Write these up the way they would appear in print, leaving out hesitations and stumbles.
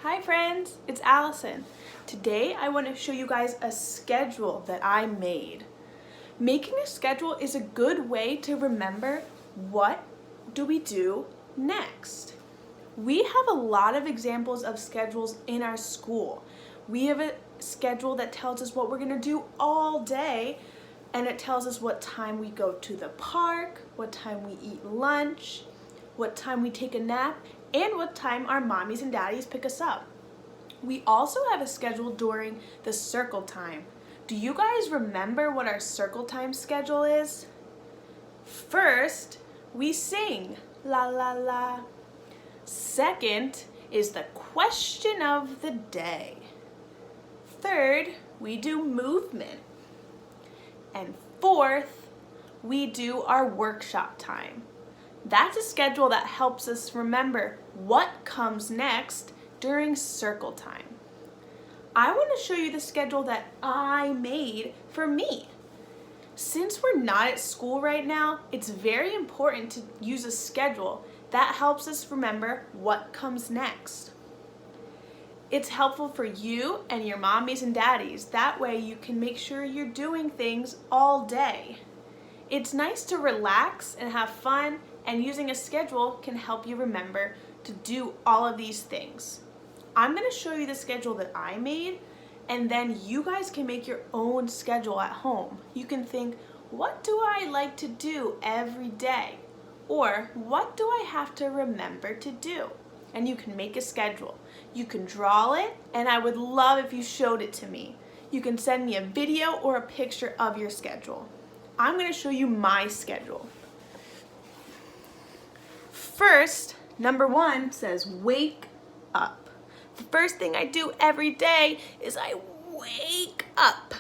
Hi friends, it's Allison. Today I want to show you guys a schedule that I made. Making a schedule is a good way to remember what do we do next. We have a lot of examples of schedules in our school. We have a schedule that tells us what we're going to do all day, and it tells us what time we go to the park, what time we eat lunch, what time we take a nap, and what time our mommies and daddies pick us up. We also have a schedule during the circle time. Do you guys remember what our circle time schedule is? First, we sing, la la la. Second is the question of the day. Third, we do movement. And fourth, we do our workshop time. That's a schedule that helps us remember what comes next during circle time. I want to show you the schedule that I made for me. Since we're not at school right now, it's very important to use a schedule that helps us remember what comes next. It's helpful for you and your mommies and daddies. That way you can make sure you're doing things all day. It's nice to relax and have fun, and using a schedule can help you remember to do all of these things. I'm going to show you the schedule that I made, and then you guys can make your own schedule at home. You can think, what do I like to do every day? Or what do I have to remember to do? And you can make a schedule. You can draw it, and I would love if you showed it to me. You can send me a video or a picture of your schedule. I'm going to show you my schedule. First, number 1 says wake up. The first thing I do every day is I wake up.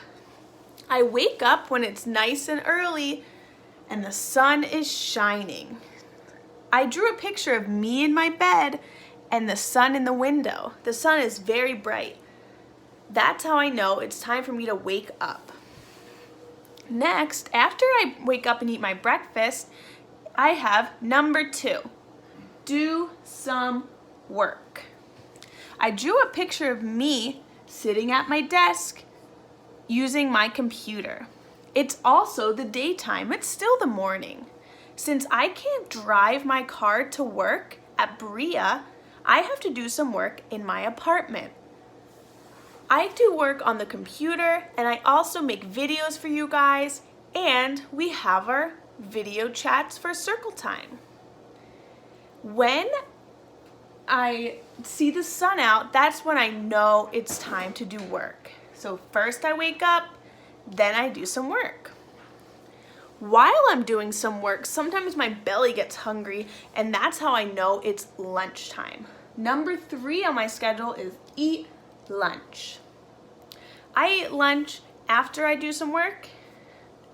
I wake up when it's nice and early and the sun is shining. I drew a picture of me in my bed and the sun in the window. The sun is very bright. That's how I know it's time for me to wake up. Next, after I wake up and eat my breakfast, I have number 2. Do some work. I drew a picture of me sitting at my desk using my computer. It's also the daytime. It's still the morning. Since I can't drive my car to work at Briya, I have to do some work in my apartment. I do work on the computer, and I also make videos for you guys, and we have our video chats for circle time. When I see the sun out, that's when I know it's time to do work. So first I wake up, then I do some work. While I'm doing some work, sometimes my belly gets hungry, and that's how I know it's lunchtime. Number 3 on my schedule is eat lunch. I eat lunch after I do some work,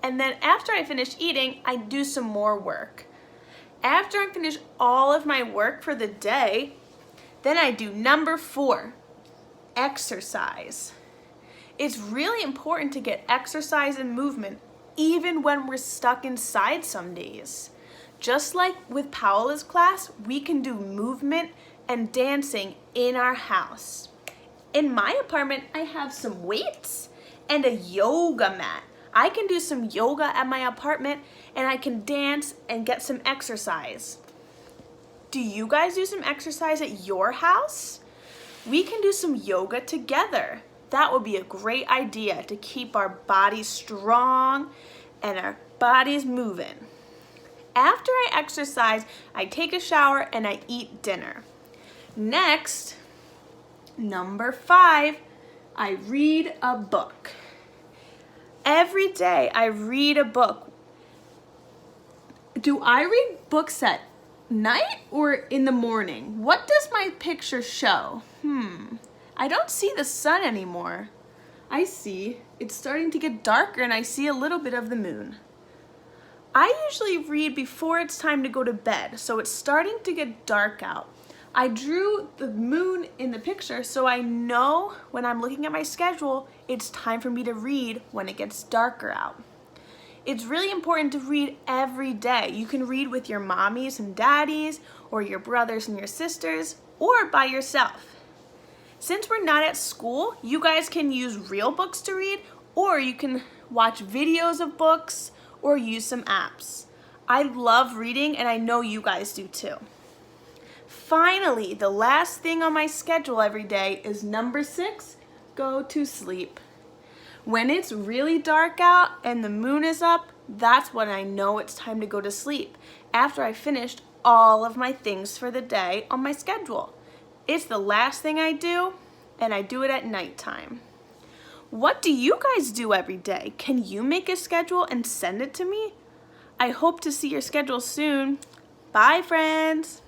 and then after I finish eating, I do some more work. After I finish all of my work for the day, then I do number 4, exercise. It's really important to get exercise and movement even when we're stuck inside some days. Just like with Paola's class, we can do movement and dancing in our house. In my apartment, I have some weights and a yoga mat. I can do some yoga at my apartment, and I can dance and get some exercise. Do you guys do some exercise at your house? We can do some yoga together. That would be a great idea to keep our bodies strong and our bodies moving. After I exercise, I take a shower and I eat dinner. Next, number 5, I read a book. Every day I read a book. Do I read books at night or in the morning? What does my picture show? I don't see the sun anymore. I see it's starting to get darker, and I see a little bit of the moon. I usually read before it's time to go to bed, so it's starting to get dark out. I drew the moon in the picture so I know when I'm looking at my schedule, it's time for me to read when it gets darker out. It's really important to read every day. You can read with your mommies and daddies, or your brothers and your sisters, or by yourself. Since we're not at school, you guys can use real books to read, or you can watch videos of books or use some apps. I love reading, and I know you guys do too. Finally, the last thing on my schedule every day is number 6, go to sleep. When it's really dark out and the moon is up, that's when I know it's time to go to sleep, after I finished all of my things for the day on my schedule. It's the last thing I do, and I do it at nighttime. What do you guys do every day? Can you make a schedule and send it to me? I hope to see your schedule soon. Bye, friends.